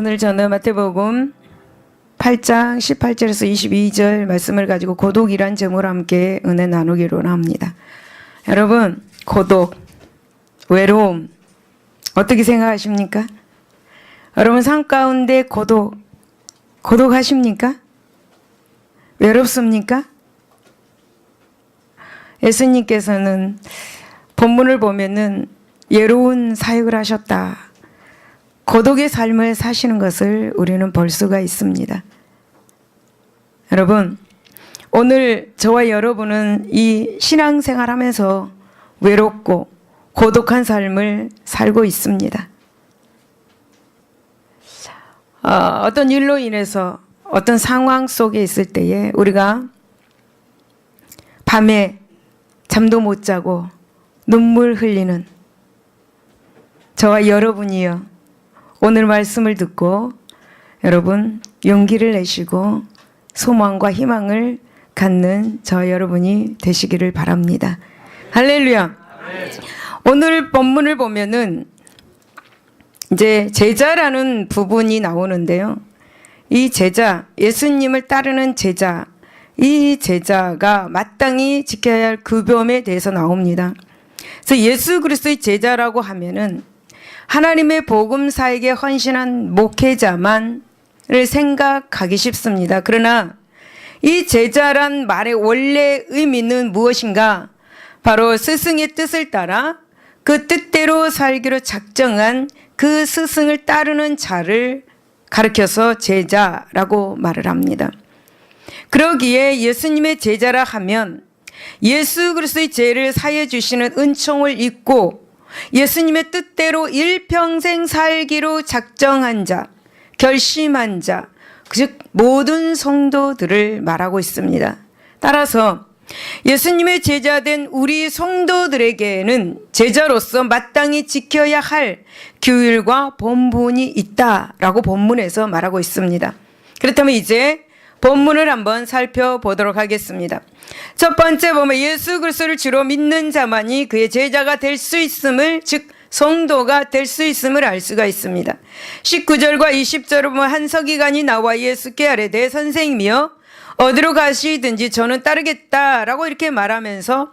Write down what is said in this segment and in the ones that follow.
오늘 저는 마태복음 8장 18절에서 22절 말씀을 가지고 고독이란 제목으로 함께 은혜 나누기로 합니다. 여러분, 고독, 외로움 어떻게 생각하십니까? 여러분 삶 가운데 고독하십니까? 외롭습니까? 예수님께서는 본문을 보면은 외로운 사역을 하셨다. 고독의 삶을 사시는 것을 우리는 볼 수가 있습니다. 여러분, 오늘 저와 여러분은 이 신앙생활 하면서 외롭고 고독한 삶을 살고 있습니다. 어떤 일로 인해서 어떤 상황 속에 있을 때에 우리가 밤에 잠도 못 자고 눈물 흘리는 저와 여러분이요. 오늘 말씀을 듣고 여러분 용기를 내시고 소망과 희망을 갖는 저와 여러분이 되시기를 바랍니다. 할렐루야. 오늘 본문을 보면은 이제 제자라는 부분이 나오는데요. 이 제자, 예수님을 따르는 제자, 이 제자가 마땅히 지켜야 할 규범에 대해서 나옵니다. 그래서 예수 그리스도의 제자라고 하면은 하나님의 복음사에게 헌신한 목회자만을 생각하기 쉽습니다. 그러나 이 제자란 말의 원래 의미는 무엇인가? 바로 스승의 뜻을 따라 그 뜻대로 살기로 작정한 그 스승을 따르는 자를 가르쳐서 제자라고 말을 합니다. 그러기에 예수님의 제자라 하면 예수 그리스도의 죄를 사해 주시는 은총을 잊고 예수님의 뜻대로 일평생 살기로 작정한 자, 결심한 자, 즉 모든 성도들을 말하고 있습니다. 따라서 예수님의 제자된 우리 성도들에게는 제자로서 마땅히 지켜야 할 규율과 본분이 있다라고 본문에서 말하고 있습니다. 그렇다면 이제 본문을 한번 살펴보도록 하겠습니다. 첫 번째 보면 예수 그리스도를 주로 믿는 자만이 그의 제자가 될 수 있음을, 즉 성도가 될 수 있음을 알 수가 있습니다. 19절과 20절을 보면 한 서기관이 나와 예수께 아뢰되 선생님이여 어디로 가시든지 저는 따르겠다라고 이렇게 말하면서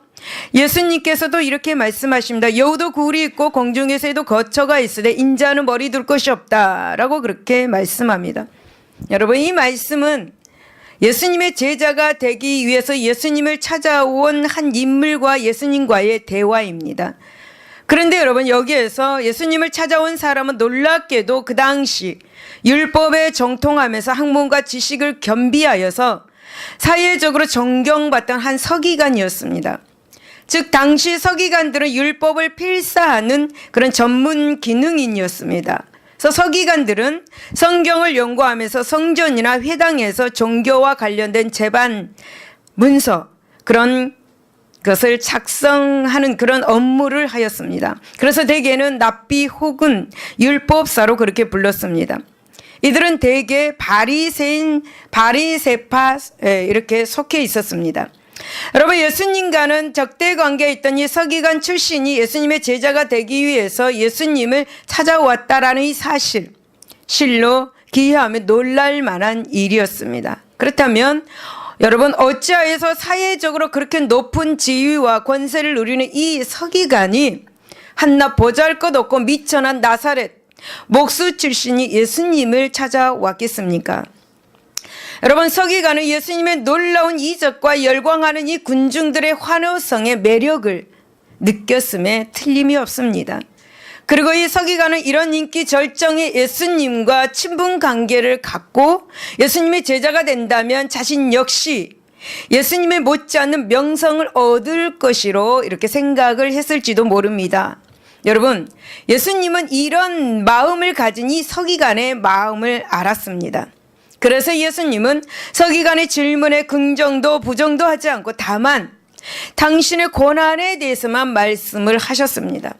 예수님께서도 이렇게 말씀하십니다. 여우도 굴이 있고 공중에서도 거처가 있으되 인자는 머리 둘 곳이 없다라고 그렇게 말씀합니다. 여러분, 이 말씀은 예수님의 제자가 되기 위해서 예수님을 찾아온 한 인물과 예수님과의 대화입니다. 그런데 여러분, 여기에서 예수님을 찾아온 사람은 놀랍게도 그 당시 율법에 정통하면서 학문과 지식을 겸비하여서 사회적으로 존경받던 한 서기관이었습니다. 즉 당시 서기관들은 율법을 필사하는 그런 전문 기능인이었습니다. 그래서 서기관들은 성경을 연구하면서 성전이나 회당에서 종교와 관련된 제반 문서, 그런 것을 작성하는 그런 업무를 하였습니다. 그래서 대개는 납비 혹은 율법사로 그렇게 불렀습니다. 이들은 대개 바리새파 이렇게 속해 있었습니다. 여러분, 예수님과는 적대 관계에 있던 이 서기관 출신이 예수님의 제자가 되기 위해서 예수님을 찾아왔다라는 이 사실, 실로 기이하며 놀랄 만한 일이었습니다. 그렇다면 여러분, 어찌하여서 사회적으로 그렇게 높은 지위와 권세를 누리는 이 서기관이 한낱 보잘것없고 미천한 나사렛 목수 출신이 예수님을 찾아왔겠습니까? 여러분, 서기관은 예수님의 놀라운 이적과 열광하는 이 군중들의 환호성의 매력을 느꼈음에 틀림이 없습니다. 그리고 이 서기관은 이런 인기 절정의 예수님과 친분 관계를 갖고 예수님의 제자가 된다면 자신 역시 예수님의 못지않는 명성을 얻을 것이로 이렇게 생각을 했을지도 모릅니다. 여러분, 예수님은 이런 마음을 가진 이 서기관의 마음을 알았습니다. 그래서 예수님은 서기관의 질문에 긍정도 부정도 하지 않고 다만 당신의 고난에 대해서만 말씀을 하셨습니다.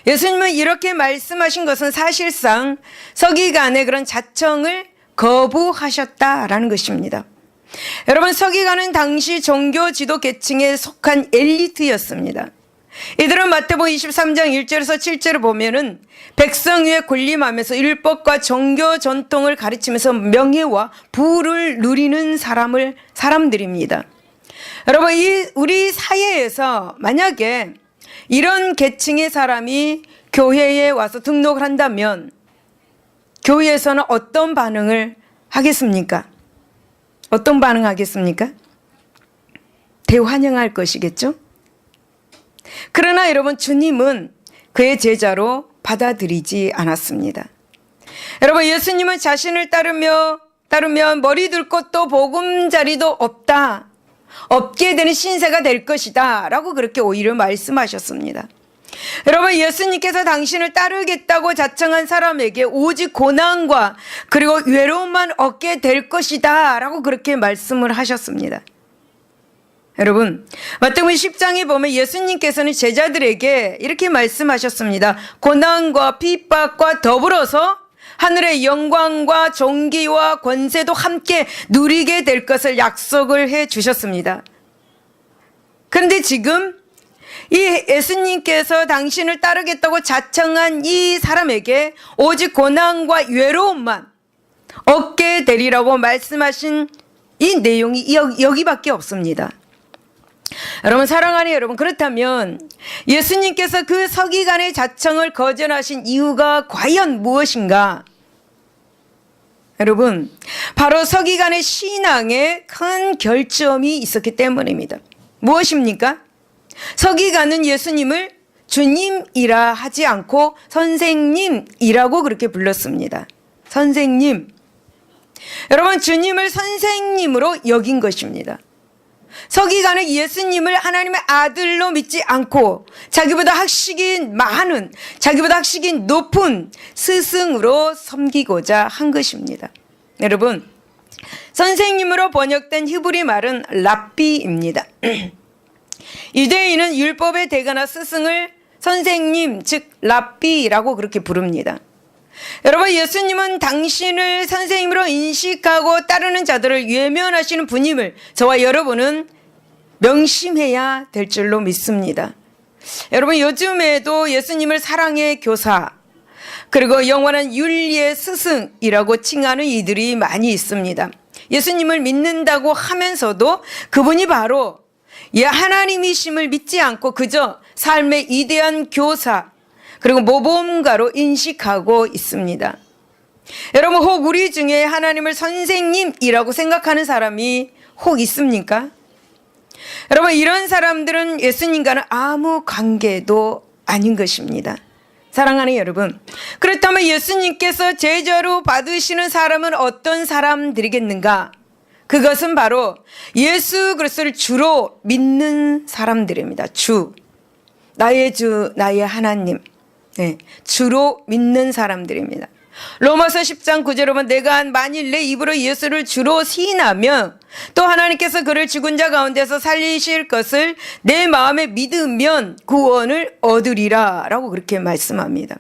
예수님은 이렇게 말씀하신 것은 사실상 서기관의 그런 자청을 거부하셨다라는 것입니다. 여러분, 서기관은 당시 종교 지도 계층에 속한 엘리트였습니다. 이들은 마태복음 23장 1절에서 7절을 보면은 백성 위에 군림하면서 율법과 종교 전통을 가르치면서 명예와 부를 누리는 사람들입니다. 여러분, 우리 사회에서 만약에 이런 계층의 사람이 교회에 와서 등록을 한다면 교회에서는 어떤 반응을 하겠습니까? 어떤 반응하겠습니까? 대환영할 것이겠죠? 그러나 여러분, 주님은 그의 제자로 받아들이지 않았습니다. 여러분, 예수님은 자신을 따르면 머리 둘 곳도 보금자리도 없게 되는 신세가 될 것이다 라고 그렇게 오히려 말씀하셨습니다. 여러분, 예수님께서 당신을 따르겠다고 자청한 사람에게 오직 고난과 그리고 외로움만 얻게 될 것이다 라고 그렇게 말씀을 하셨습니다. 여러분, 마태복음 10장에 보면 예수님께서는 제자들에게 이렇게 말씀하셨습니다. 고난과 핍박과 더불어서 하늘의 영광과 존귀와 권세도 함께 누리게 될 것을 약속을 해 주셨습니다. 그런데 지금 이 예수님께서 당신을 따르겠다고 자청한 이 사람에게 오직 고난과 외로움만 얻게 되리라고 말씀하신 이 내용이 여기밖에 없습니다. 여러분, 사랑하는 여러분, 그렇다면 예수님께서 그 서기관의 자청을 거절하신 이유가 과연 무엇인가? 여러분, 바로 서기관의 신앙에 큰 결점이 있었기 때문입니다. 무엇입니까? 서기관은 예수님을 주님이라 하지 않고 선생님이라고 그렇게 불렀습니다. 선생님. 여러분, 주님을 선생님으로 여긴 것입니다. 서기관은 예수님을 하나님의 아들로 믿지 않고 자기보다 학식이 많은, 자기보다 학식이 높은 스승으로 섬기고자 한 것입니다. 여러분, 선생님으로 번역된 히브리 말은 랍비입니다. 유대인은 율법의 대가나 스승을 선생님, 즉 랍비라고 그렇게 부릅니다. 여러분, 예수님은 당신을 선생님으로 인식하고 따르는 자들을 외면하시는 분임을 저와 여러분은 명심해야 될 줄로 믿습니다. 여러분, 요즘에도 예수님을 사랑의 교사, 그리고 영원한 윤리의 스승이라고 칭하는 이들이 많이 있습니다. 예수님을 믿는다고 하면서도 그분이 바로 하나님이심을 믿지 않고 그저 삶의 이대한 교사, 그리고 모범가로 인식하고 있습니다. 여러분, 혹 우리 중에 하나님을 선생님이라고 생각하는 사람이 혹 있습니까? 여러분, 이런 사람들은 예수님과는 아무 관계도 아닌 것입니다. 사랑하는 여러분, 그렇다면 예수님께서 제자로 받으시는 사람은 어떤 사람들이겠는가? 그것은 바로 예수 그리스도를 주로 믿는 사람들입니다. 나의 주, 나의 하나님. 네, 주로 믿는 사람들입니다. 로마서 10장 9절에 보면 내가 만일 내 입으로 예수를 주로 시인하며 또 하나님께서 그를 죽은 자 가운데서 살리실 것을 내 마음에 믿으면 구원을 얻으리라 라고 그렇게 말씀합니다.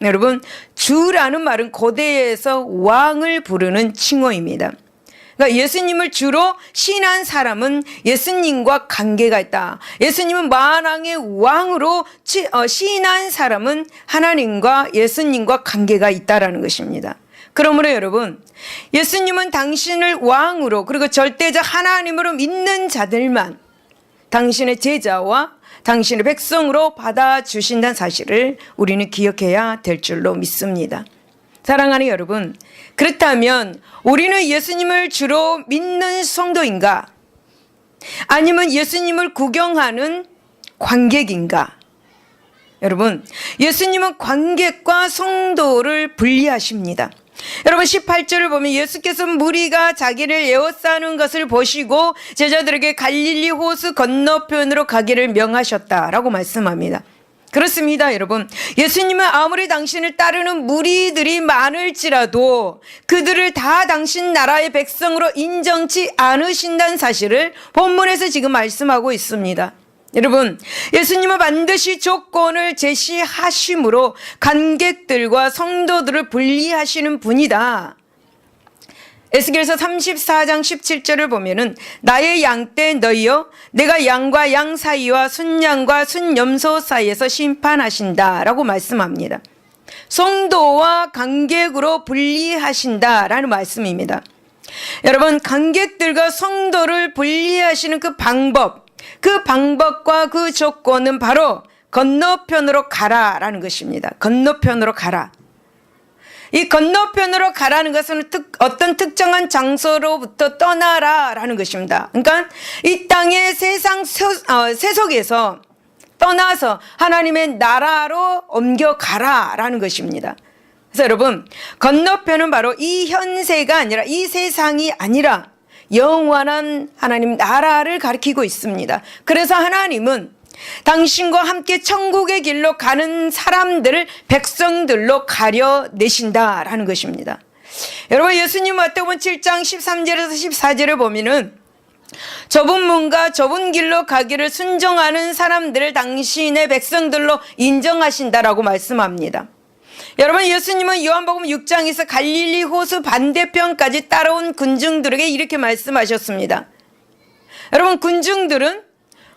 여러분, 주라는 말은 고대에서 왕을 부르는 칭호입니다. 그러니까 예수님을 주로 신한 사람은 예수님과 관계가 있다. 예수님은 만왕의 왕으로 신한 사람은 하나님과 예수님과 관계가 있다라는 것입니다. 그러므로 여러분, 예수님은 당신을 왕으로 그리고 절대적 하나님으로 믿는 자들만 당신의 제자와 당신의 백성으로 받아주신다는 사실을 우리는 기억해야 될 줄로 믿습니다. 사랑하는 여러분, 그렇다면 우리는 예수님을 주로 믿는 성도인가? 아니면 예수님을 구경하는 관객인가? 여러분, 예수님은 관객과 성도를 분리하십니다. 여러분, 18절을 보면 예수께서 무리가 자기를 에워싸는 것을 보시고 제자들에게 갈릴리 호수 건너편으로 가기를 명하셨다라고 말씀합니다. 그렇습니다, 여러분. 예수님은 아무리 당신을 따르는 무리들이 많을지라도 그들을 다 당신 나라의 백성으로 인정치 않으신다는 사실을 본문에서 지금 말씀하고 있습니다. 여러분, 예수님은 반드시 조건을 제시하심으로 관객들과 성도들을 분리하시는 분이다. 에스겔서 34장 17절을 보면은 나의 양떼 너희여 내가 양과 양 사이와 순양과 순염소 사이에서 심판하신다라고 말씀합니다. 성도와 관객으로 분리하신다라는 말씀입니다. 여러분, 관객들과 성도를 분리하시는 그 방법과 그 조건은 바로 건너편으로 가라라는 것입니다. 건너편으로 가라. 이 건너편으로 가라는 것은 어떤 특정한 장소로부터 떠나라라는 것입니다. 그러니까 이 땅의 세상 세속에서 떠나서 하나님의 나라로 옮겨가라라는 것입니다. 그래서 여러분, 건너편은 바로 이 현세가 아니라 이 세상이 아니라 영원한 하나님 나라를 가리키고 있습니다. 그래서 하나님은 당신과 함께 천국의 길로 가는 사람들을 백성들로 가려내신다라는 것입니다. 여러분, 예수님 마태복음 7장 13절에서 14절을 보면은 좁은 문과 좁은 길로 가기를 순종하는 사람들을 당신의 백성들로 인정하신다라고 말씀합니다. 여러분, 예수님은 요한복음 6장에서 갈릴리 호수 반대편까지 따라온 군중들에게 이렇게 말씀하셨습니다. 여러분, 군중들은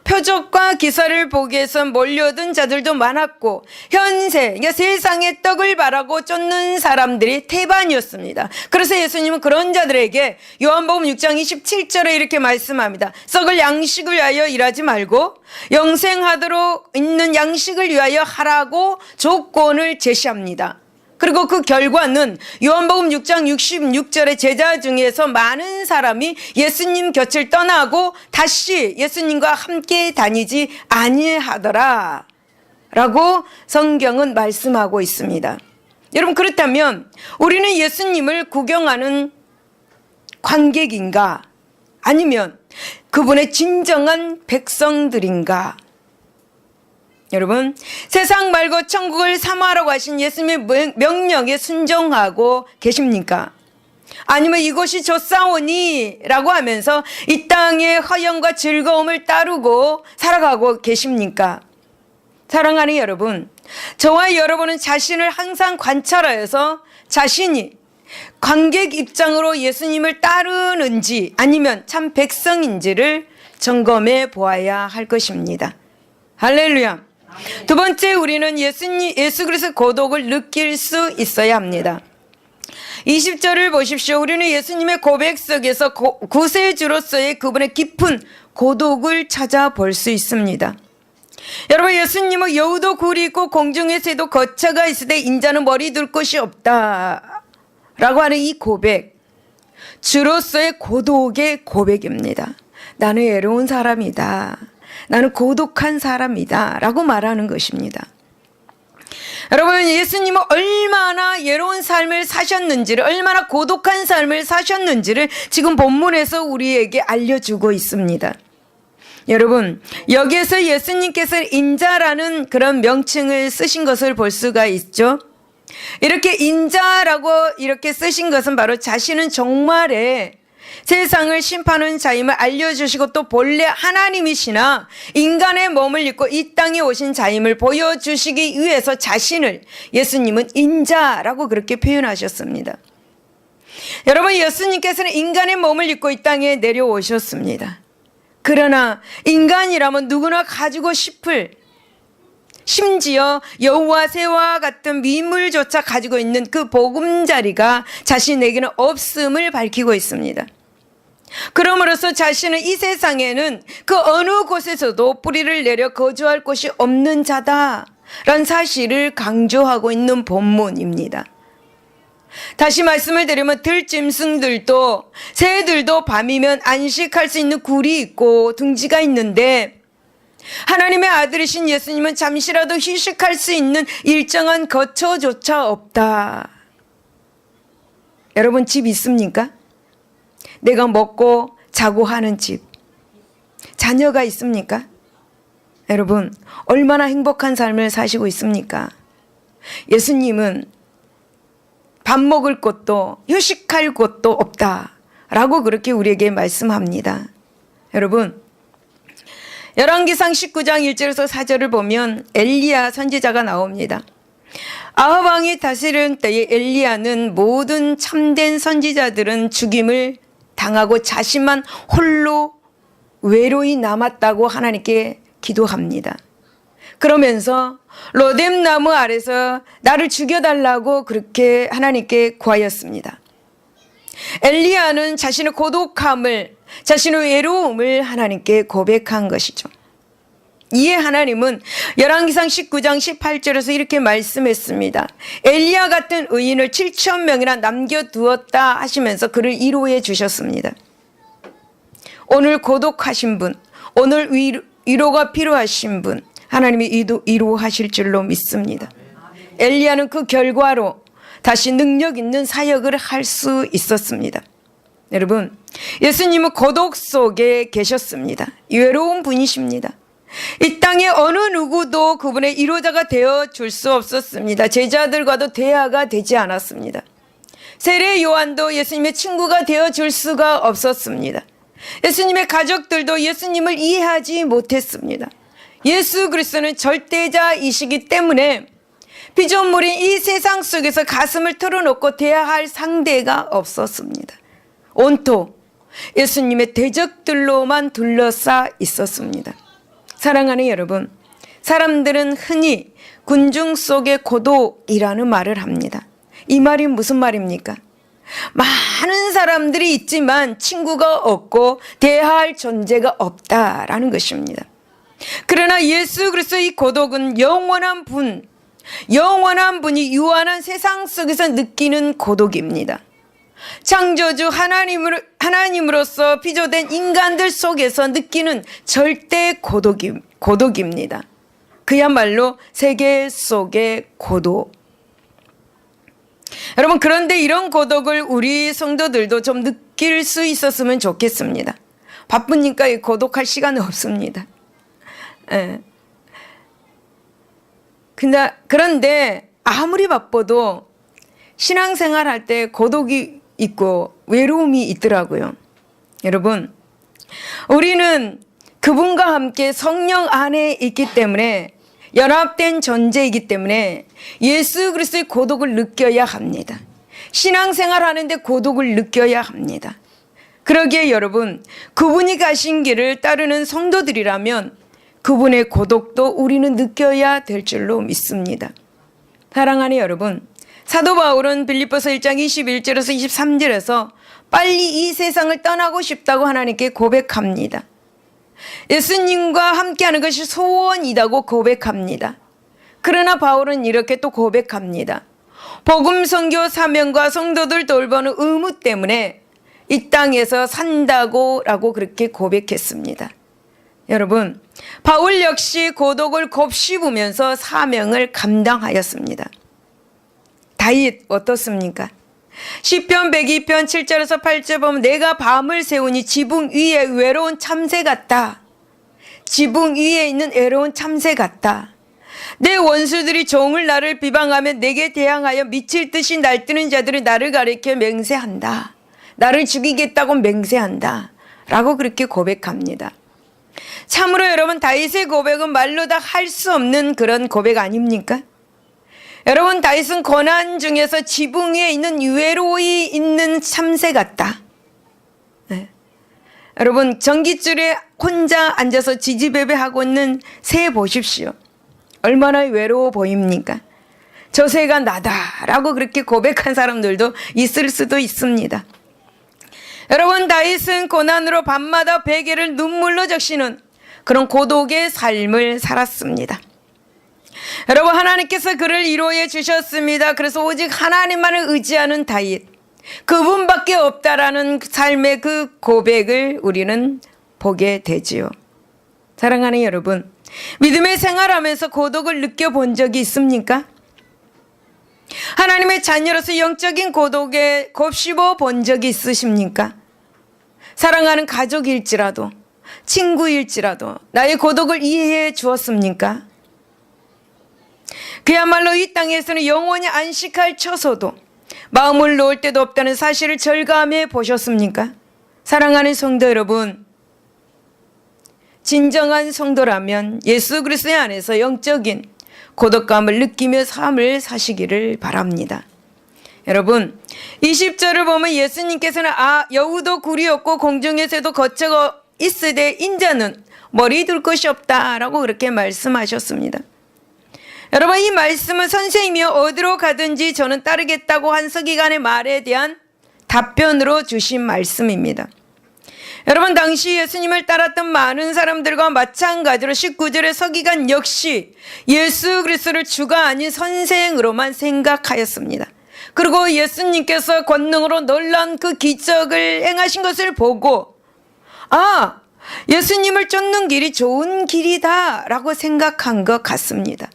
표적과 기사를 보기 위해서 몰려든 자들도 많았고 현세, 그러니까 세상의 떡을 바라고 쫓는 사람들이 태반이었습니다. 그래서 예수님은 그런 자들에게 요한복음 6장 27절에 이렇게 말씀합니다. 썩을 양식을 위하여 일하지 말고 영생하도록 있는 양식을 위하여 하라고 조건을 제시합니다. 그리고 그 결과는 요한복음 6장 66절의 제자 중에서 많은 사람이 예수님 곁을 떠나고 다시 예수님과 함께 다니지 아니하더라 라고 성경은 말씀하고 있습니다. 여러분, 그렇다면 우리는 예수님을 구경하는 관객인가? 아니면 그분의 진정한 백성들인가? 여러분, 세상 말고 천국을 사모하라고 하신 예수님의 명령에 순종하고 계십니까? 아니면 이곳이 좋사오니 라고 하면서 이 땅의 허영과 즐거움을 따르고 살아가고 계십니까? 사랑하는 여러분, 저와 여러분은 자신을 항상 관찰하여서 자신이 관객 입장으로 예수님을 따르는지 아니면 참 백성인지를 점검해 보아야 할 것입니다. 할렐루야. 두 번째, 우리는 예수 그리스도의 고독을 느낄 수 있어야 합니다. 20절을 보십시오. 우리는 예수님의 고백 속에서 구세주로서의 그분의 깊은 고독을 찾아볼 수 있습니다. 여러분, 예수님은 여우도 굴이 있고 공중의 새도 거처가 있으되 인자는 머리 둘 곳이 없다 라고 하는 이 고백, 주로서의 고독의 고백입니다. 나는 외로운 사람이다, 나는 고독한 사람이다 라고 말하는 것입니다. 여러분, 예수님은 얼마나 외로운 삶을 사셨는지를, 얼마나 고독한 삶을 사셨는지를 지금 본문에서 우리에게 알려주고 있습니다. 여러분, 여기에서 예수님께서 인자라는 그런 명칭을 쓰신 것을 볼 수가 있죠. 이렇게 인자라고 이렇게 쓰신 것은 바로 자신은 정말에 세상을 심판하는 자임을 알려주시고 또 본래 하나님이시나 인간의 몸을 입고 이 땅에 오신 자임을 보여주시기 위해서 자신을 예수님은 인자라고 그렇게 표현하셨습니다. 여러분, 예수님께서는 인간의 몸을 입고 이 땅에 내려오셨습니다. 그러나 인간이라면 누구나 가지고 싶을, 심지어 여우와 새와 같은 미물조차 가지고 있는 그 보금자리가 자신에게는 없음을 밝히고 있습니다. 그러므로서 자신은 이 세상에는 그 어느 곳에서도 뿌리를 내려 거주할 곳이 없는 자다라는 사실을 강조하고 있는 본문입니다. 다시 말씀을 드리면 들짐승들도 새들도 밤이면 안식할 수 있는 굴이 있고 둥지가 있는데 하나님의 아들이신 예수님은 잠시라도 휴식할 수 있는 일정한 거처조차 없다. 여러분, 집 있습니까? 내가 먹고 자고 하는 집. 자녀가 있습니까? 여러분, 얼마나 행복한 삶을 사시고 있습니까? 예수님은 밥 먹을 곳도 휴식할 곳도 없다라고 그렇게 우리에게 말씀합니다. 여러분, 열왕기상 19장 1절에서 4절을 보면 엘리야 선지자가 나옵니다. 아합 왕이 다스리는 때에 엘리야는 모든 참된 선지자들은 죽임을 당하고 자신만 홀로 외로이 남았다고 하나님께 기도합니다. 그러면서 로뎀나무 아래서 나를 죽여달라고 그렇게 하나님께 구하였습니다. 엘리야는 자신의 고독함을, 자신의 외로움을 하나님께 고백한 것이죠. 이에 하나님은 열왕기상 19장 18절에서 이렇게 말씀했습니다. 엘리야 같은 의인을 7,000명이나 남겨두었다 하시면서 그를 위로해 주셨습니다. 오늘 고독하신 분, 오늘 위로가 필요하신 분, 하나님이 위로하실 줄로 믿습니다. 엘리야는 그 결과로 다시 능력 있는 사역을 할 수 있었습니다. 여러분, 예수님은 고독 속에 계셨습니다. 외로운 분이십니다. 이 땅에 어느 누구도 그분의 위로자가 되어 줄 수 없었습니다. 제자들과도 대화가 되지 않았습니다. 세례 요한도 예수님의 친구가 되어 줄 수가 없었습니다. 예수님의 가족들도 예수님을 이해하지 못했습니다. 예수 그리스도는 절대자이시기 때문에 피조물인 이 세상 속에서 가슴을 털어놓고 대화할 상대가 없었습니다. 온통 예수님의 대적들로만 둘러싸 있었습니다. 사랑하는 여러분, 사람들은 흔히 군중 속의 고독이라는 말을 합니다. 이 말이 무슨 말입니까? 많은 사람들이 있지만 친구가 없고 대화할 존재가 없다라는 것입니다. 그러나 예수 그리스도의 고독은 영원한 분이 유한한 세상 속에서 느끼는 고독입니다. 창조주 하나님으로서 피조된 인간들 속에서 느끼는 절대 고독입니다. 그야말로 세계 속의 고독. 여러분, 그런데 이런 고독을 우리 성도들도 좀 느낄 수 있었으면 좋겠습니다. 바쁘니까 고독할 시간은 없습니다. 그런데 아무리 바빠도 신앙생활 할 때 고독이 있고 외로움이 있더라고요. 여러분, 우리는 그분과 함께 성령 안에 있기 때문에 연합된 존재이기 때문에 예수 그리스도의 고독을 느껴야 합니다. 신앙생활 하는데 고독을 느껴야 합니다. 그러기에 여러분, 그분이 가신 길을 따르는 성도들이라면 그분의 고독도 우리는 느껴야 될 줄로 믿습니다. 사랑하는 여러분, 사도 바울은 빌립보서 1장 21절에서 23절에서 빨리 이 세상을 떠나고 싶다고 하나님께 고백합니다. 예수님과 함께하는 것이 소원이라고 고백합니다. 그러나 바울은 이렇게 또 고백합니다. 복음 선교 사명과 성도들 돌보는 의무 때문에 이 땅에서 산다고라고 그렇게 고백했습니다. 여러분, 바울 역시 고독을 곱씹으면서 사명을 감당하였습니다. 다윗 어떻습니까? 시편 102편 7절에서 8절 보면 내가 밤을 새우니 지붕 위에 외로운 참새 같다. 지붕 위에 있는 외로운 참새 같다. 내 원수들이 종을 나를 비방하며 내게 대항하여 미칠 듯이 날뛰는 자들이 나를 가리켜 맹세한다. 나를 죽이겠다고 맹세한다. 라고 그렇게 고백합니다. 참으로 여러분, 다윗의 고백은 말로 다 할 수 없는 그런 고백 아닙니까? 여러분, 다윗은 고난 중에서 지붕 위에 있는 외로이 있는 참새 같다. 네. 여러분, 전깃줄에 혼자 앉아서 지지배배하고 있는 새 보십시오. 얼마나 외로워 보입니까? 저 새가 나다라고 그렇게 고백한 사람들도 있을 수도 있습니다. 여러분, 다윗은 고난으로 밤마다 베개를 눈물로 적시는 그런 고독의 삶을 살았습니다. 여러분, 하나님께서 그를 위로해 주셨습니다. 그래서 오직 하나님만을 의지하는 다윗, 그분밖에 없다라는 삶의 그 고백을 우리는 보게 되지요. 사랑하는 여러분, 믿음의 생활하면서 고독을 느껴본 적이 있습니까? 하나님의 자녀로서 영적인 고독에 곱씹어 본 적이 있으십니까? 사랑하는 가족일지라도, 친구일지라도 나의 고독을 이해해 주었습니까? 그야말로 이 땅에서는 영원히 안식할 처소도 마음을 놓을 데도 없다는 사실을 절감해 보셨습니까? 사랑하는 성도 여러분, 진정한 성도라면 예수 그리스도 안에서 영적인 고독감을 느끼며 삶을 사시기를 바랍니다. 여러분, 20절을 보면 예수님께서는 여우도 굴이 없고 공중에서도 거처가 있으되 인자는 머리 둘 것이 없다라고 그렇게 말씀하셨습니다. 여러분, 이 말씀은 선생님이 어디로 가든지 저는 따르겠다고 한 서기관의 말에 대한 답변으로 주신 말씀입니다. 여러분, 당시 예수님을 따랐던 많은 사람들과 마찬가지로 19절의 서기관 역시 예수 그리스도를 주가 아닌 선생으로만 생각하였습니다. 그리고 예수님께서 권능으로 놀라운 그 기적을 행하신 것을 보고 예수님을 쫓는 길이 좋은 길이다 라고 생각한 것 같습니다.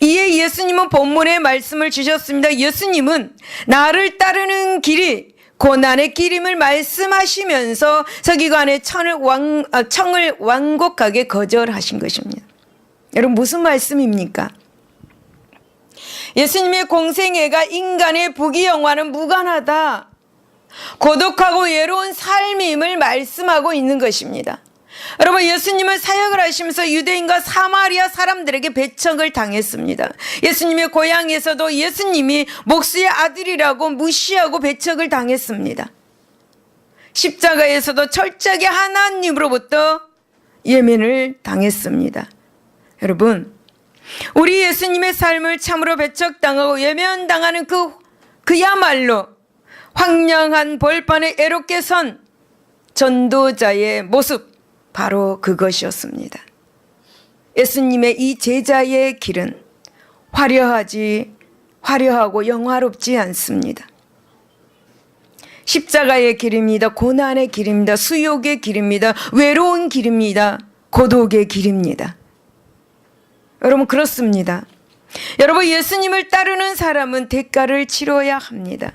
이에 예수님은 본문의 말씀을 주셨습니다. 예수님은 나를 따르는 길이 고난의 길임을 말씀하시면서 서기관의 청을 완곡하게 거절하신 것입니다. 여러분, 무슨 말씀입니까? 예수님의 공생애가 인간의 부귀영화는 무관하다, 고독하고 외로운 삶임을 말씀하고 있는 것입니다. 여러분, 예수님은 사역을 하시면서 유대인과 사마리아 사람들에게 배척을 당했습니다. 예수님의 고향에서도 예수님이 목수의 아들이라고 무시하고 배척을 당했습니다. 십자가에서도 철저하게 하나님으로부터 예민을 당했습니다. 여러분, 우리 예수님의 삶을 참으로 배척당하고 외면당하는 그야말로 황량한 벌판에 애롭게 선 전도자의 모습, 바로 그것이었습니다. 예수님의 이 제자의 길은 화려하고 영화롭지 않습니다. 십자가의 길입니다. 고난의 길입니다. 수욕의 길입니다. 외로운 길입니다. 고독의 길입니다. 여러분, 그렇습니다. 여러분, 예수님을 따르는 사람은 대가를 치러야 합니다.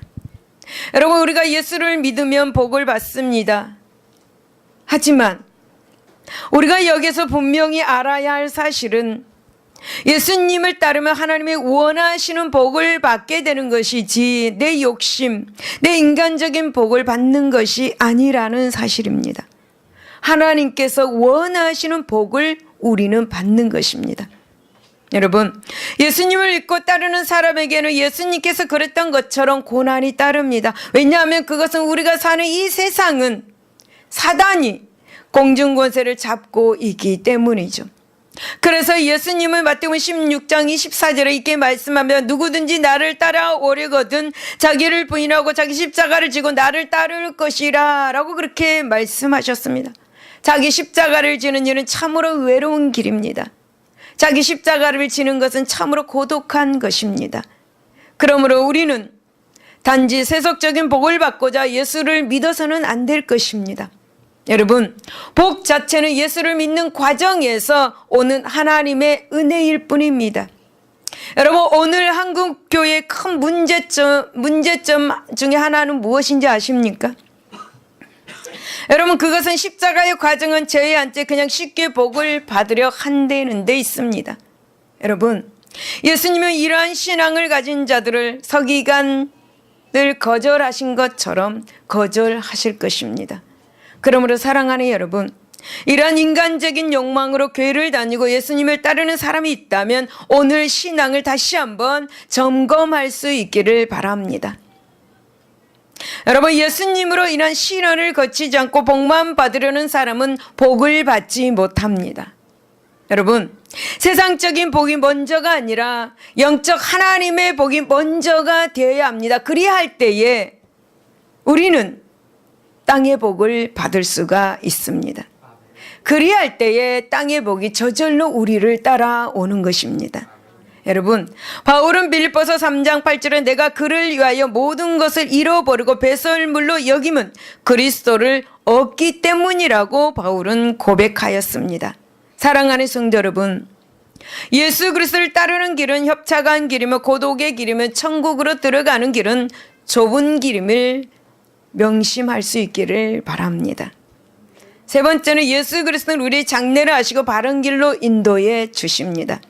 여러분, 우리가 예수를 믿으면 복을 받습니다. 하지만 우리가 여기서 분명히 알아야 할 사실은 예수님을 따르면 하나님의 원하시는 복을 받게 되는 것이지 내 욕심, 내 인간적인 복을 받는 것이 아니라는 사실입니다. 하나님께서 원하시는 복을 우리는 받는 것입니다. 여러분, 예수님을 믿고 따르는 사람에게는 예수님께서 그랬던 것처럼 고난이 따릅니다. 왜냐하면 그것은 우리가 사는 이 세상은 사단이 공중권세를 잡고 있기 때문이죠. 그래서 예수님은 마태복음 16장 24절에 이렇게 말씀하면 누구든지 나를 따라오려거든 자기를 부인하고 자기 십자가를 지고 나를 따를 것이라 라고 그렇게 말씀하셨습니다. 자기 십자가를 지는 일은 참으로 외로운 길입니다. 자기 십자가를 지는 것은 참으로 고독한 것입니다. 그러므로 우리는 단지 세속적인 복을 받고자 예수를 믿어서는 안 될 것입니다. 여러분, 복 자체는 예수를 믿는 과정에서 오는 하나님의 은혜일 뿐입니다. 여러분, 오늘 한국 교회의 큰 문제점 중에 하나는 무엇인지 아십니까? 여러분, 그것은 십자가의 과정은 저희한테 그냥 쉽게 복을 받으려 한다는 데 있습니다. 여러분, 예수님은 이러한 신앙을 가진 자들을 서기관을 거절하신 것처럼 거절하실 것입니다. 그러므로 사랑하는 여러분, 이러한 인간적인 욕망으로 교회를 다니고 예수님을 따르는 사람이 있다면 오늘 신앙을 다시 한번 점검할 수 있기를 바랍니다. 여러분, 예수님으로 인한 신앙을 거치지 않고 복만 받으려는 사람은 복을 받지 못합니다. 여러분, 세상적인 복이 먼저가 아니라 영적 하나님의 복이 먼저가 되어야 합니다. 그리할 때에 우리는 땅의 복을 받을 수가 있습니다. 그리할 때에 땅의 복이 저절로 우리를 따라오는 것입니다. 여러분, 바울은 빌립보서 3장 8절에 내가 그를 위하여 모든 것을 잃어버리고 배설물로 여김은 그리스도를 얻기 때문이라고 바울은 고백하였습니다. 사랑하는 성도 여러분, 예수 그리스도를 따르는 길은 협착한 길이며 고독의 길이며 천국으로 들어가는 길은 좁은 길임을 명심할 수 있기를 바랍니다. 세 번째는 예수 그리스도는 우리의 장래를 아시고 바른 길로 인도해 주십니다.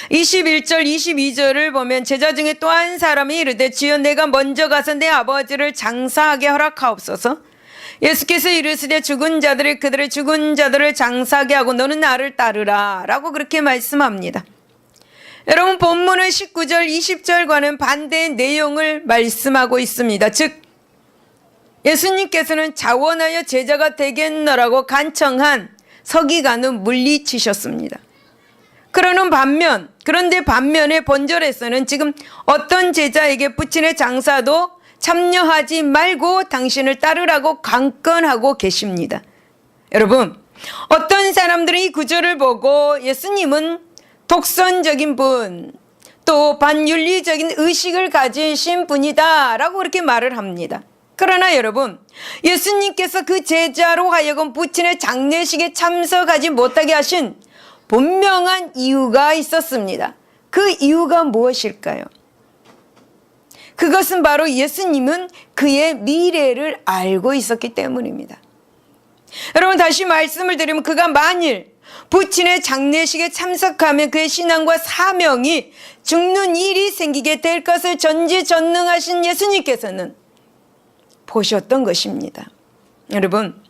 21절 22절을 보면 제자 중에 또 한 사람이 이르되 주여 내가 먼저 가서 내 아버지를 장사하게 허락하옵소서. 예수께서 이르시되 죽은 자들을 그들의 죽은 자들을 장사하게 하고 너는 나를 따르라 라고 그렇게 말씀합니다. 여러분, 본문은 19절, 20절과는 반대의 내용을 말씀하고 있습니다. 즉, 예수님께서는 자원하여 제자가 되겠노라고 간청한 서기관은 물리치셨습니다. 그런데 반면에 본절에서는 지금 어떤 제자에게 부친의 장사도 참여하지 말고 당신을 따르라고 강권하고 계십니다. 여러분, 어떤 사람들은 이 구절을 보고 예수님은 독선적인 분, 또 반윤리적인 의식을 가지신 분이다 라고 그렇게 말을 합니다. 그러나 여러분, 예수님께서 그 제자로 하여금 부친의 장례식에 참석하지 못하게 하신 분명한 이유가 있었습니다. 그 이유가 무엇일까요? 그것은 바로 예수님은 그의 미래를 알고 있었기 때문입니다. 여러분, 다시 말씀을 드리면 그가 만일 부친의 장례식에 참석하면 그의 신앙과 사명이 죽는 일이 생기게 될 것을 전지전능하신 예수님께서는 보셨던 것입니다. 여러분,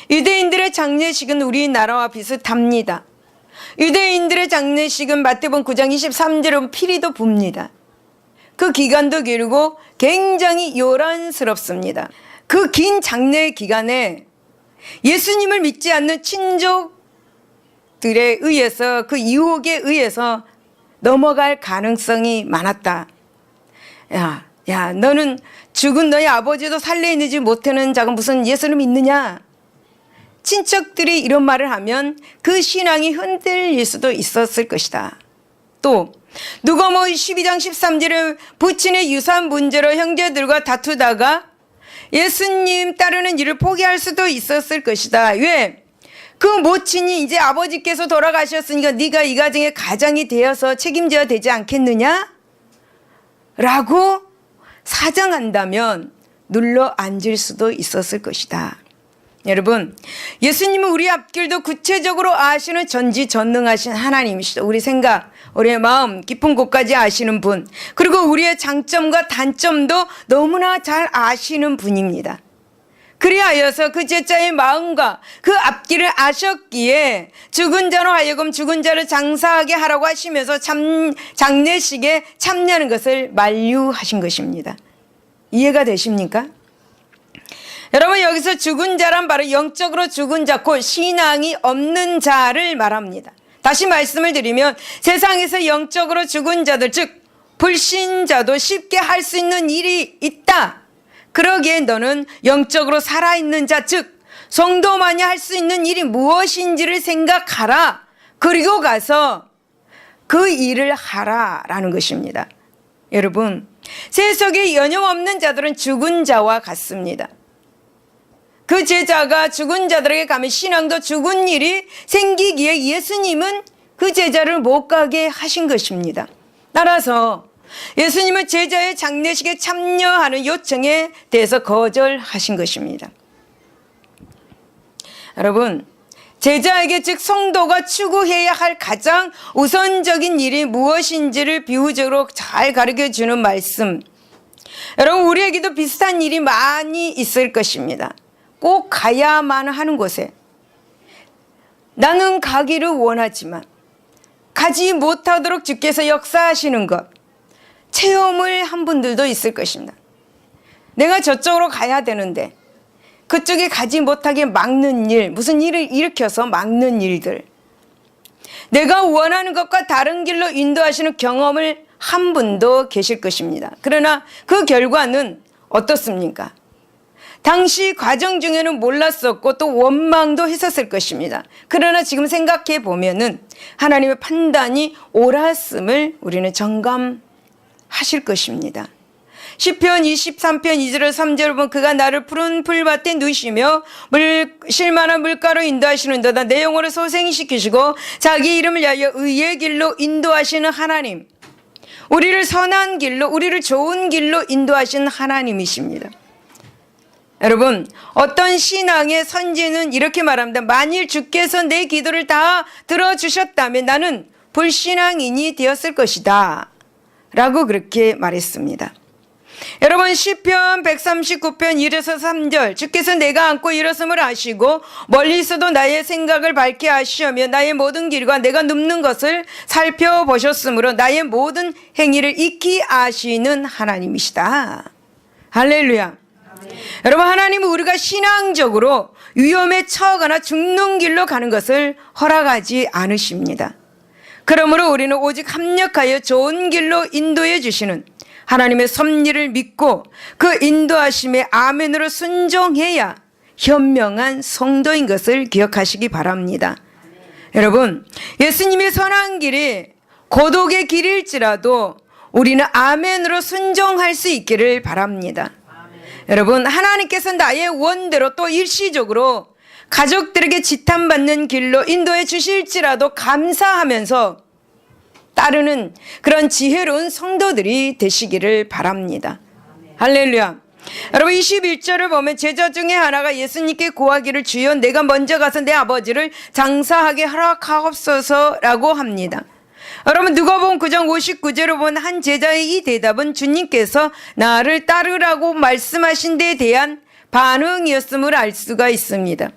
유대인들의 장례식은 우리나라와 비슷합니다. 유대인들의 장례식은 마태복음 9장 23절은 피리도 붑니다. 그 기간도 길고 굉장히 요란스럽습니다. 그 긴 장례 기간에 예수님을 믿지 않는 친족들에 의해서, 그 유혹에 의해서 넘어갈 가능성이 많았다. 야, 너는 죽은 너희 아버지도 살려내지 못하는 자가 무슨 예수를 믿느냐? 친척들이 이런 말을 하면 그 신앙이 흔들릴 수도 있었을 것이다. 또 누가복음 12장 13절에 부친의 유산 문제로 형제들과 다투다가 예수님 따르는 일을 포기할 수도 있었을 것이다. 왜? 그 모친이 이제 아버지께서 돌아가셨으니까 네가 이 가정의 가장이 되어서 책임져야 되지 않겠느냐? 라고 사정한다면 눌러 앉을 수도 있었을 것이다. 여러분, 예수님은 우리 앞길도 구체적으로 아시는 전지전능하신 하나님이시죠. 우리 생각, 우리의 마음 깊은 곳까지 아시는 분, 그리고 우리의 장점과 단점도 너무나 잘 아시는 분입니다. 그리하여서 그 제자의 마음과 그 앞길을 아셨기에 죽은 자로 하여금 죽은 자를 장사하게 하라고 하시면서 장례식에 참여하는 것을 만류하신 것입니다. 이해가 되십니까? 여러분, 여기서 죽은 자란 바로 영적으로 죽은 자, 곧 신앙이 없는 자를 말합니다. 다시 말씀을 드리면 세상에서 영적으로 죽은 자들, 즉 불신자도 쉽게 할 수 있는 일이 있다. 그러기에 너는 영적으로 살아있는 자, 즉 성도만이 할 수 있는 일이 무엇인지를 생각하라. 그리고 가서 그 일을 하라라는 것입니다. 여러분, 세속에 연염 없는 자들은 죽은 자와 같습니다. 그 제자가 죽은 자들에게 가면 신앙도 죽은 일이 생기기에 예수님은 그 제자를 못 가게 하신 것입니다. 따라서 예수님은 제자의 장례식에 참여하는 요청에 대해서 거절하신 것입니다. 여러분, 제자에게 즉 성도가 추구해야 할 가장 우선적인 일이 무엇인지를 비유적으로 잘 가르쳐주는 말씀. 여러분, 우리에게도 비슷한 일이 많이 있을 것입니다. 꼭 가야만 하는 곳에 나는 가기를 원하지만 가지 못하도록 주께서 역사하시는 것, 체험을 한 분들도 있을 것입니다. 내가 저쪽으로 가야 되는데 그쪽에 가지 못하게 막는 일, 무슨 일을 일으켜서 막는 일들, 내가 원하는 것과 다른 길로 인도하시는 경험을 한 분도 계실 것입니다. 그러나 그 결과는 어떻습니까? 당시 과정 중에는 몰랐었고 또 원망도 했었을 것입니다. 그러나 지금 생각해 보면은 하나님의 판단이 옳았음을 우리는 정감하실 것입니다. 시편 23편 2절 3절을 보면 그가 나를 푸른 풀밭에 누시며 실만한 물가로 인도하시는도다. 내 영혼을 소생시키시고 자기 이름을 위하여 의의 길로 인도하시는 하나님, 우리를 선한 길로, 우리를 좋은 길로 인도하시는 하나님이십니다. 여러분, 어떤 신앙의 선지는 이렇게 말합니다. 만일 주께서 내 기도를 다 들어주셨다면 나는 불신앙인이 되었을 것이다 라고 그렇게 말했습니다. 여러분 시편 139편 1에서 3절 주께서 내가 앉고 일었음을 아시고 멀리서도 나의 생각을 밝게 아시오며 나의 모든 길과 내가 눕는 것을 살펴보셨으므로 나의 모든 행위를 익히 아시는 하나님이시다. 할렐루야. 여러분 하나님은 우리가 신앙적으로 위험에 처하거나 죽는 길로 가는 것을 허락하지 않으십니다. 그러므로 우리는 오직 합력하여 좋은 길로 인도해 주시는 하나님의 섭리를 믿고 그 인도하심에 아멘으로 순종해야 현명한 성도인 것을 기억하시기 바랍니다. 여러분 예수님의 선한 길이 고독의 길일지라도 우리는 아멘으로 순종할 수 있기를 바랍니다. 여러분 하나님께서 나의 원대로 또 일시적으로 가족들에게 지탄받는 길로 인도해 주실지라도 감사하면서 따르는 그런 지혜로운 성도들이 되시기를 바랍니다. 할렐루야. 여러분 21절을 보면 제자 중에 하나가 예수님께 구하기를 주여 내가 먼저 가서 내 아버지를 장사하게 허락하옵소서라고 합니다. 여러분 누가복음 9장 59절을 본 한 제자의 이 대답은 주님께서 나를 따르라고 말씀하신 데에 대한 반응이었음을 알 수가 있습니다.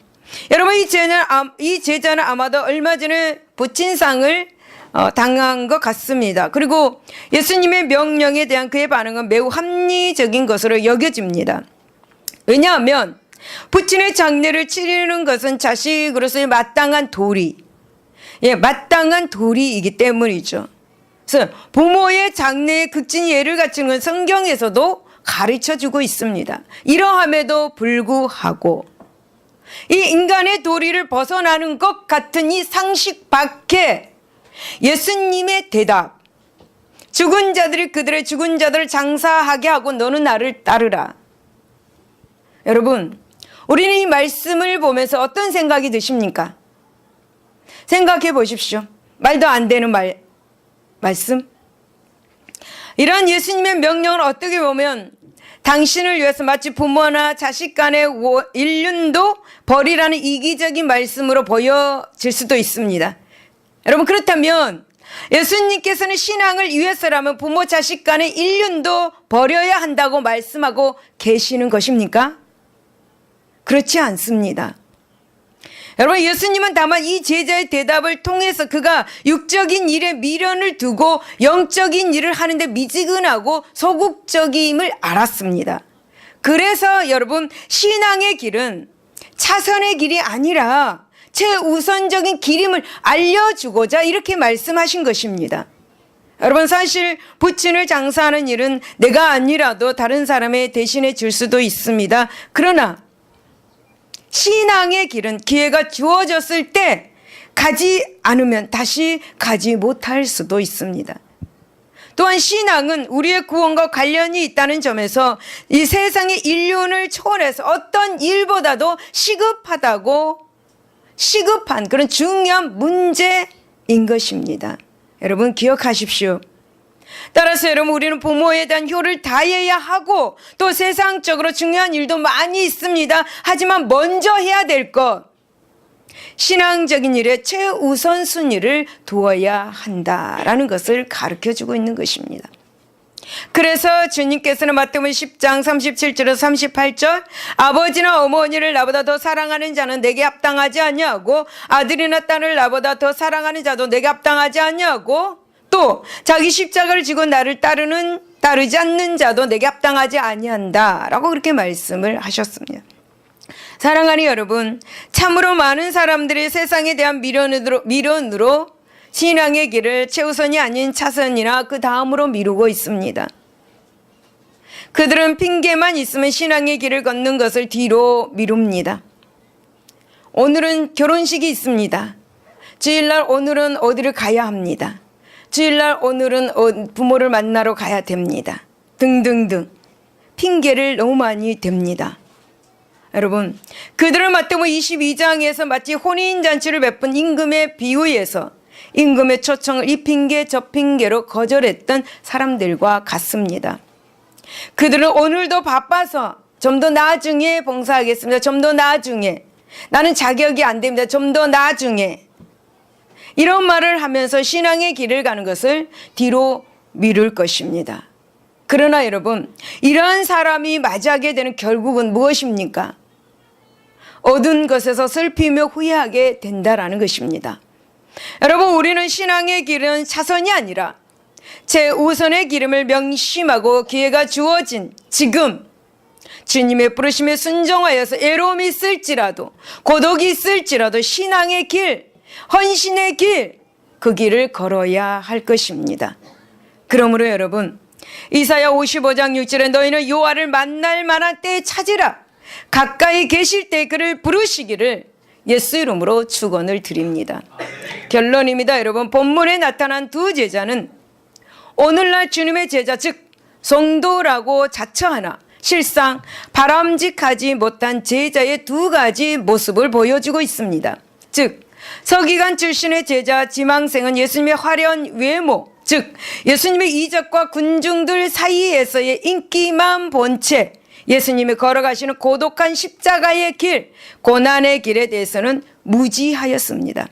여러분 이 제자는 아마도 얼마 전에 부친상을 당한 것 같습니다. 그리고 예수님의 명령에 대한 그의 반응은 매우 합리적인 것으로 여겨집니다. 왜냐하면 부친의 장례를 치르는 것은 자식으로서의 마땅한 도리, 마땅한 도리이기 때문이죠. 그래서 부모의 장례에 극진 예를 갖추는 건 성경에서도 가르쳐주고 있습니다. 이러함에도 불구하고 이 인간의 도리를 벗어나는 것 같은 이 상식 밖에 예수님의 대답, 죽은 자들이 그들의 죽은 자들을 장사하게 하고 너는 나를 따르라. 여러분 우리는 이 말씀을 보면서 어떤 생각이 드십니까? 생각해 보십시오. 말도 안 되는 말씀. 이런 예수님의 명령을 어떻게 보면 당신을 위해서 마치 부모나 자식 간의 일륜도 버리라는 이기적인 말씀으로 보여질 수도 있습니다. 여러분 그렇다면 예수님께서는 신앙을 위해서라면 부모 자식 간의 일륜도 버려야 한다고 말씀하고 계시는 것입니까? 그렇지 않습니다. 여러분 예수님은 다만 이 제자의 대답을 통해서 그가 육적인 일에 미련을 두고 영적인 일을 하는데 미지근하고 소극적임을 알았습니다. 그래서 여러분 신앙의 길은 차선의 길이 아니라 최우선적인 길임을 알려주고자 이렇게 말씀하신 것입니다. 여러분 사실 부친을 장사하는 일은 내가 아니라도 다른 사람의 대신해 줄 수도 있습니다. 그러나 신앙의 길은 기회가 주어졌을 때 가지 않으면 다시 가지 못할 수도 있습니다. 또한 신앙은 우리의 구원과 관련이 있다는 점에서 이 세상의 인륜을 초월해서 어떤 일보다도 시급한 그런 중요한 문제인 것입니다. 여러분 기억하십시오. 따라서 여러분 우리는 부모에 대한 효를 다해야 하고 또 세상적으로 중요한 일도 많이 있습니다. 하지만 먼저 해야 될 것, 신앙적인 일에 최우선 순위를 두어야 한다라는 것을 가르쳐주고 있는 것입니다. 그래서 주님께서는 마태복음 10장 37절에서 38절 아버지나 어머니를 나보다 더 사랑하는 자는 내게 합당하지 아니하고 아들이나 딸을 나보다 더 사랑하는 자도 내게 합당하지 아니하고 또 자기 십자가를 지고 나를 따르지 않는 자도 내게 합당하지 아니한다라고 그렇게 말씀을 하셨습니다. 사랑하는 여러분, 참으로 많은 사람들이 세상에 대한 미련으로 신앙의 길을 최우선이 아닌 차선이나 그 다음으로 미루고 있습니다. 그들은 핑계만 있으면 신앙의 길을 걷는 것을 뒤로 미룹니다. 오늘은 결혼식이 있습니다. 주일날 오늘은 어디를 가야 합니다. 주일날 오늘은 부모를 만나러 가야 됩니다. 등등등 핑계를 너무 많이 댑니다. 여러분 그들은 마태복음 22장에서 마치 혼인잔치를 베푼 임금의 비유에서 임금의 초청을 이 핑계 저 핑계로 거절했던 사람들과 같습니다. 그들은 오늘도 바빠서 좀 더 나중에 봉사하겠습니다. 좀 더 나중에 나는 자격이 안 됩니다. 좀 더 나중에 이런 말을 하면서 신앙의 길을 가는 것을 뒤로 미룰 것입니다. 그러나 여러분, 이러한 사람이 맞이하게 되는 결국은 무엇입니까? 얻은 것에서 슬피며 후회하게 된다라는 것입니다. 여러분, 우리는 신앙의 길은 차선이 아니라 최우선의 기름을 명심하고 기회가 주어진 지금 주님의 부르심에 순종하여서 애로움이 있을지라도 고독이 있을지라도 신앙의 길, 헌신의 길, 그 길을 걸어야 할 것입니다. 그러므로 여러분, 이사야 55장 6절에 너희는 여호와를 만날 만한 때에 찾으라. 가까이 계실 때 그를 부르시기를 예수 이름으로 축원을 드립니다. 결론입니다. 여러분, 본문에 나타난 두 제자는 오늘날 주님의 제자, 즉 성도라고 자처하나 실상 바람직하지 못한 제자의 두 가지 모습을 보여주고 있습니다. 즉 서기관 출신의 제자 지망생은 예수님의 화려한 외모, 즉 예수님의 이적과 군중들 사이에서의 인기만 본 채 예수님이 걸어가시는 고독한 십자가의 길, 고난의 길에 대해서는 무지하였습니다.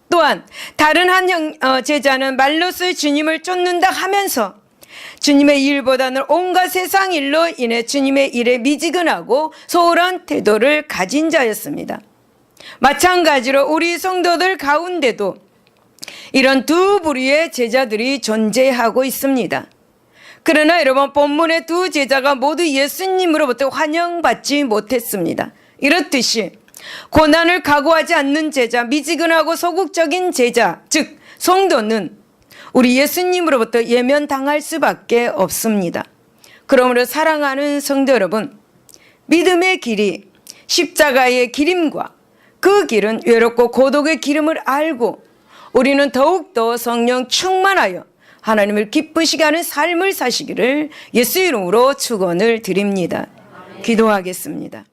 또한 다른 한 제자는 말로써 주님을 쫓는다 하면서 주님의 일보다는 온갖 세상 일로 인해 주님의 일에 미지근하고 소홀한 태도를 가진 자였습니다. 마찬가지로 우리 성도들 가운데도 이런 두 부류의 제자들이 존재하고 있습니다. 그러나 여러분, 본문의 두 제자가 모두 예수님으로부터 환영받지 못했습니다. 이렇듯이 고난을 각오하지 않는 제자, 미지근하고 소극적인 제자, 즉 성도는 우리 예수님으로부터 예면당할 수밖에 없습니다. 그러므로 사랑하는 성도 여러분, 믿음의 길이 십자가의 기름과 그 길은 외롭고 고독의 기름을 알고 우리는 더욱더 성령 충만하여 하나님을 기쁘시게 하는 삶을 사시기를 예수 이름으로 축원을 드립니다. 기도하겠습니다.